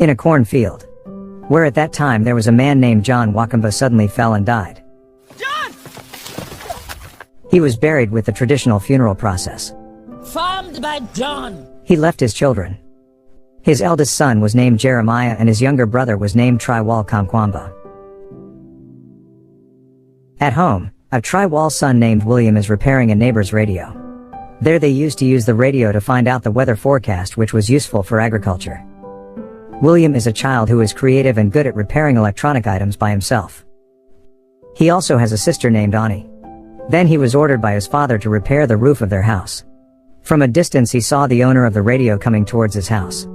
in a cornfield, where at that time there was a man named John Wakamba suddenly fell and died. John! He was buried with the traditional funeral process. Farmed by John. He left his children. His eldest son was named Jeremiah and his younger brother was named Triwal Kamkwamba. At home, a Triwal son named William is repairing a neighbor's radio. There they used to use the radio to find out the weather forecast, which was useful for agriculture. William is a child who is creative and good at repairing electronic items by himself. He also has a sister named Ani. Then he was ordered by his father to repair the roof of their house. From a distance he saw the owner of the radio coming towards his house.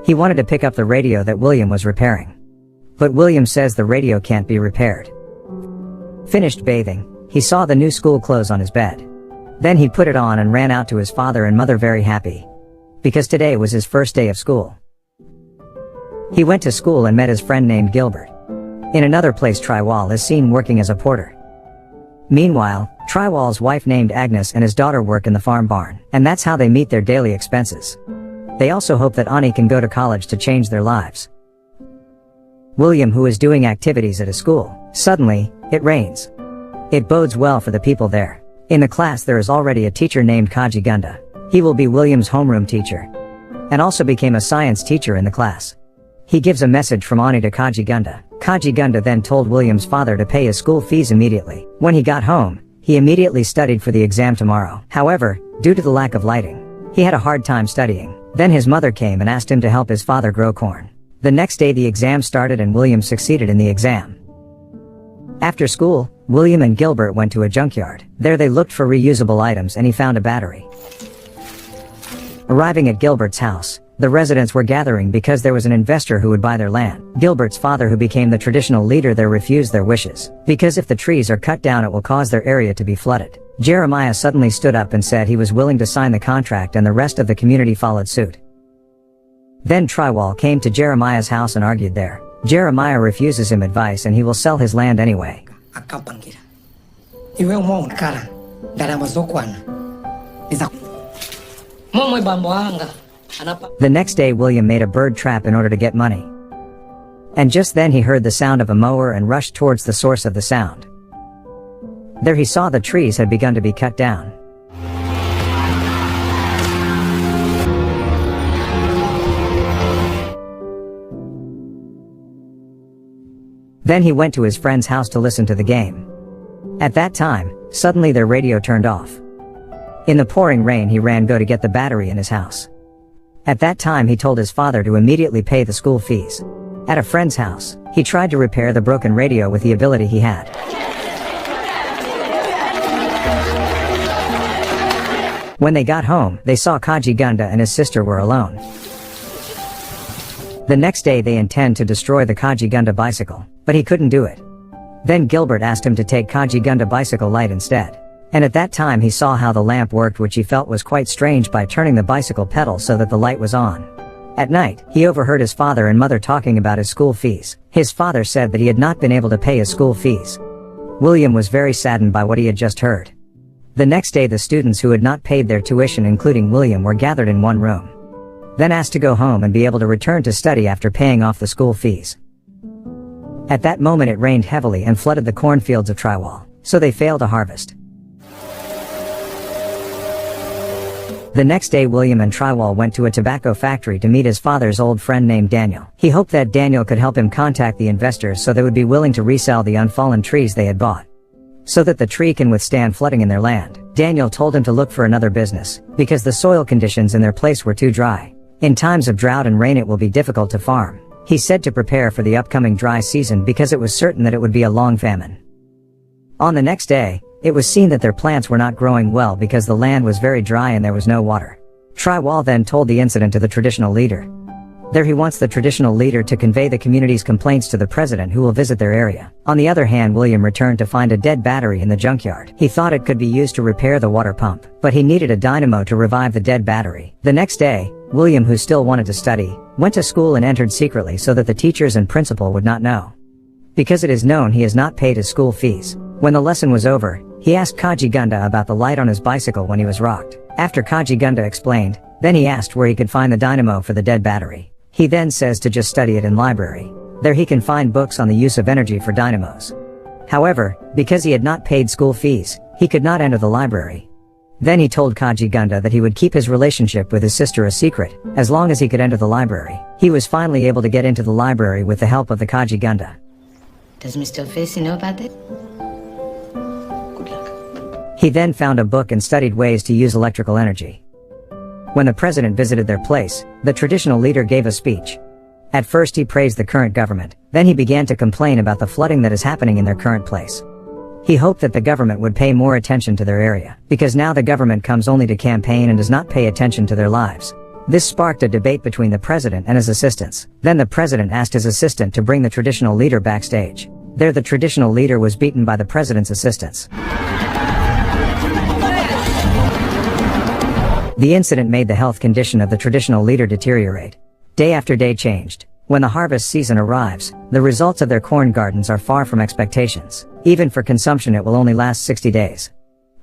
He wanted to pick up the radio that William was repairing. But William says the radio can't be repaired. Finished bathing, he saw the new school clothes on his bed. Then he put it on and ran out to his father and mother very happy. Because today was his first day of school. He went to school and met his friend named Gilbert. In another place Triwal is seen working as a porter. Meanwhile, Triwal's wife named Agnes and his daughter work in the farm barn, and that's how they meet their daily expenses. They also hope that Ani can go to college to change their lives. William, who is doing activities at a school, suddenly, it rains. It bodes well for the people there. In the class there is already a teacher named Kaji Gunda. He will be William's homeroom teacher. And also became a science teacher in the class. He gives a message from Ani to Kaji Gunda. Kaji Gunda then told William's father to pay his school fees immediately. When he got home, he immediately studied for the exam tomorrow. However, due to the lack of lighting, he had a hard time studying. Then his mother came and asked him to help his father grow corn. The next day the exam started and William succeeded in the exam. After school, William and Gilbert went to a junkyard. There they looked for reusable items and he found a battery. Arriving at Gilbert's house, the residents were gathering because there was an investor who would buy their land. Gilbert's father, who became the traditional leader there, refused their wishes, because if the trees are cut down it will cause their area to be flooded. Jeremiah suddenly stood up and said he was willing to sign the contract and the rest of the community followed suit. Then Triwal came to Jeremiah's house and argued there. Jeremiah refuses him advice and he will sell his land anyway. The next day William made a bird trap in order to get money. And just then he heard the sound of a mower and rushed towards the source of the sound. There he saw the trees had begun to be cut down. Then he went to his friend's house to listen to the game. At that time, suddenly their radio turned off. In the pouring rain he ran to get the battery in his house. At that time he told his father to immediately pay the school fees. At a friend's house, he tried to repair the broken radio with the ability he had. When they got home, they saw Kaji Gunda and his sister were alone. The next day they intend to destroy the Kaji Gunda bicycle, but he couldn't do it. Then Gilbert asked him to take Kaji Gunda bicycle light instead. And at that time he saw how the lamp worked, which he felt was quite strange, by turning the bicycle pedal so that the light was on. At night, he overheard his father and mother talking about his school fees. His father said that he had not been able to pay his school fees. William was very saddened by what he had just heard. The next day the students who had not paid their tuition, including William, were gathered in one room. Then asked to go home and be able to return to study after paying off the school fees. At that moment it rained heavily and flooded the cornfields of Triwal, so they failed to harvest. The next day William and Triwal went to a tobacco factory to meet his father's old friend named Daniel. He hoped that Daniel could help him contact the investors so they would be willing to resell the unfallen trees they had bought, so that the tree can withstand flooding in their land. Daniel told him to look for another business, because the soil conditions in their place were too dry. In times of drought and rain it will be difficult to farm. He said to prepare for the upcoming dry season because it was certain that it would be a long famine. On the next day, it was seen that their plants were not growing well because the land was very dry and there was no water. Triwal then told the incident to the traditional leader. There he wants the traditional leader to convey the community's complaints to the president, who will visit their area. On the other hand, William returned to find a dead battery in the junkyard. He thought it could be used to repair the water pump, but he needed a dynamo to revive the dead battery. The next day, William, who still wanted to study, went to school and entered secretly so that the teachers and principal would not know. Because it is known he has not paid his school fees. When the lesson was over, he asked Kaji Gunda about the light on his bicycle when he was rocked. After Kaji Gunda explained, then he asked where he could find the dynamo for the dead battery. He then says to just study it in library. There he can find books on the use of energy for dynamos. However, because he had not paid school fees, he could not enter the library. Then he told Kajigunda that he would keep his relationship with his sister a secret, as long as he could enter the library. He was finally able to get into the library with the help of the Kajigunda. Does Mr. Facey know about that? Good luck. He then found a book and studied ways to use electrical energy. When the president visited their place, the traditional leader gave a speech. At first he praised the current government, then he began to complain about the flooding that is happening in their current place. He hoped that the government would pay more attention to their area, because now the government comes only to campaign and does not pay attention to their lives. This sparked a debate between the president and his assistants. Then the president asked his assistant to bring the traditional leader backstage. There the traditional leader was beaten by the president's assistants. The incident made the health condition of the traditional leader deteriorate. Day after day changed. When the harvest season arrives, the results of their corn gardens are far from expectations. Even for consumption it will only last 60 days.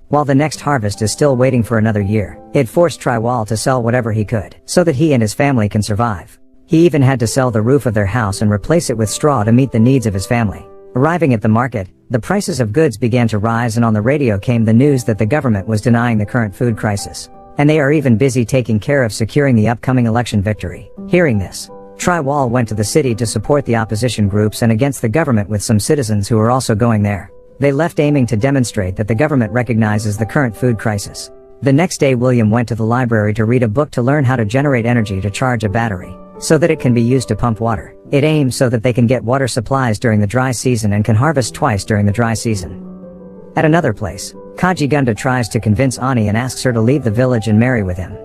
While the next harvest is still waiting for another year, it forced Triwal to sell whatever he could, so that he and his family can survive. He even had to sell the roof of their house and replace it with straw to meet the needs of his family. Arriving at the market, the prices of goods began to rise, and on the radio came the news that the government was denying the current food crisis. And they are even busy taking care of securing the upcoming election victory. Hearing this, Triwal went to the city to support the opposition groups and against the government with some citizens who were also going there. They left aiming to demonstrate that the government recognizes the current food crisis. The next day William went to the library to read a book to learn how to generate energy to charge a battery, so that it can be used to pump water. It aims so that they can get water supplies during the dry season and can harvest twice during the dry season. At another place, Kajigunda tries to convince Ani and asks her to leave the village and marry with him.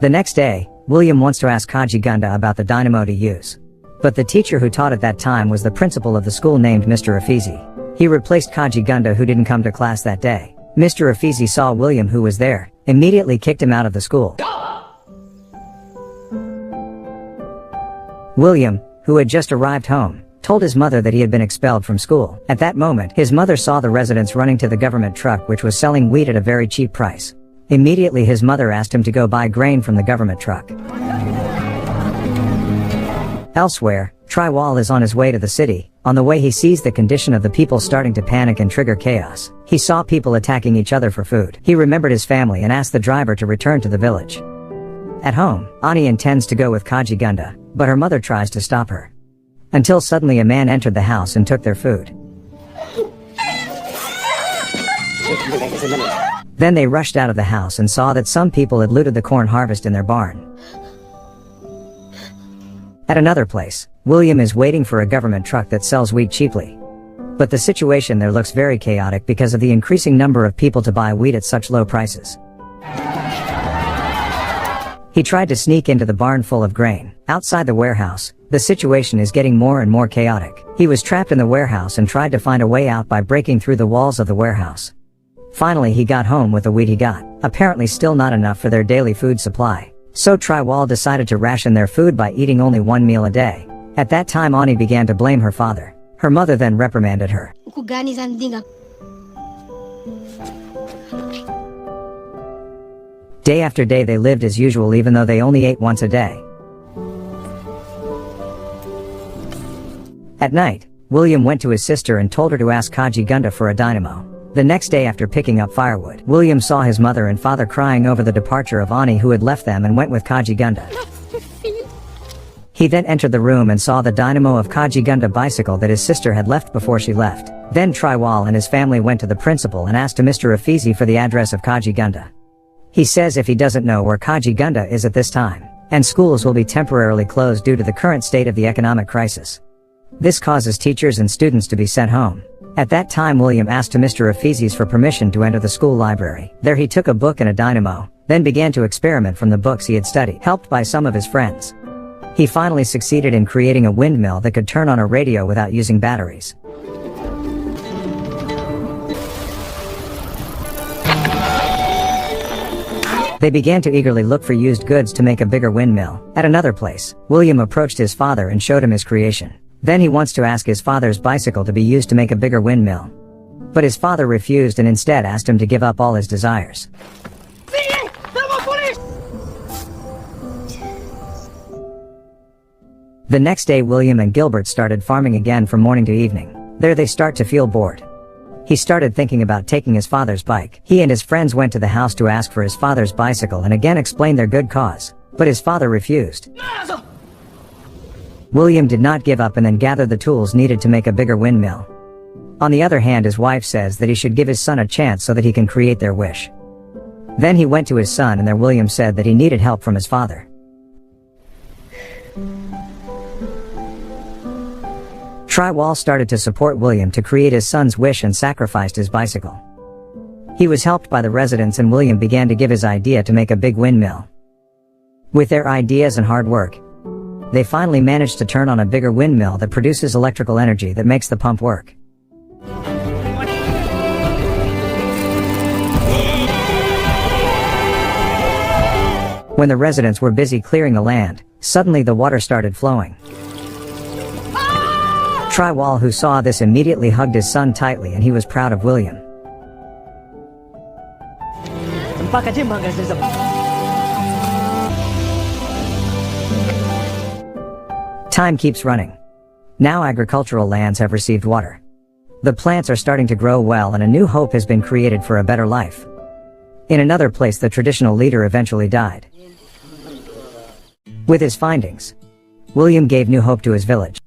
The next day, William wants to ask Kajigunda about the dynamo to use. But the teacher who taught at that time was the principal of the school named Mr. Afizi. He replaced Kajigunda, who didn't come to class that day. Mr. Afizi saw William, who was there, immediately kicked him out of the school. William, who had just arrived home, told his mother that he had been expelled from school. At that moment, his mother saw the residents running to the government truck, which was selling wheat at a very cheap price. Immediately his mother asked him to go buy grain from the government truck. Elsewhere, Triwal is on his way to the city. On the way he sees the condition of the people starting to panic and trigger chaos. He saw people attacking each other for food. He remembered his family and asked the driver to return to the village. At home, Ani intends to go with Kajigunda, but her mother tries to stop her. Until suddenly a man entered the house and took their food. Then they rushed out of the house and saw that some people had looted the corn harvest in their barn. At another place, William is waiting for a government truck that sells wheat cheaply. But the situation there looks very chaotic because of the increasing number of people to buy wheat at such low prices. He tried to sneak into the barn full of grain. Outside the warehouse, the situation is getting more and more chaotic. He was trapped in the warehouse and tried to find a way out by breaking through the walls of the warehouse. Finally he got home with the wheat he got, apparently still not enough for their daily food supply. So Triwal decided to ration their food by eating only one meal a day. At that time Ani began to blame her father. Her mother then reprimanded her. Day after day they lived as usual, even though they only ate once a day. At night, William went to his sister and told her to ask Kajigunda for a dynamo. The next day after picking up firewood, William saw his mother and father crying over the departure of Ani, who had left them and went with Kajigunda. He then entered the room and saw the dynamo of Kajigunda bicycle that his sister had left before she left. Then Triwal and his family went to the principal and asked Mr. Afizi for the address of Kajigunda. He says if he doesn't know where Kajigunda is at this time, and schools will be temporarily closed due to the current state of the economic crisis. This causes teachers and students to be sent home. At that time William asked Mr. Afizi's for permission to enter the school library. There he took a book and a dynamo, then began to experiment from the books he had studied, helped by some of his friends. He finally succeeded in creating a windmill that could turn on a radio without using batteries. They began to eagerly look for used goods to make a bigger windmill. At another place, William approached his father and showed him his creation. Then he wants to ask his father's bicycle to be used to make a bigger windmill. But his father refused and instead asked him to give up all his desires. The next day William and Gilbert started farming again from morning to evening. There they start to feel bored. He started thinking about taking his father's bike. He and his friends went to the house to ask for his father's bicycle and again explain their good cause. But his father refused. William did not give up and then gathered the tools needed to make a bigger windmill. On the other hand, his wife says that he should give his son a chance so that he can create their wish. Then he went to his son and there William said that he needed help from his father. Try-Wall started to support William to create his son's wish and sacrificed his bicycle. He was helped by the residents and William began to give his idea to make a big windmill. With their ideas and hard work, they finally managed to turn on a bigger windmill that produces electrical energy that makes the pump work. When the residents were busy clearing the land, suddenly the water started flowing. Try-Wall, who saw this, immediately hugged his son tightly and he was proud of William. Time keeps running. Now agricultural lands have received water. The plants are starting to grow well and a new hope has been created for a better life. In another place, the traditional leader eventually died. With his findings, William gave new hope to his village.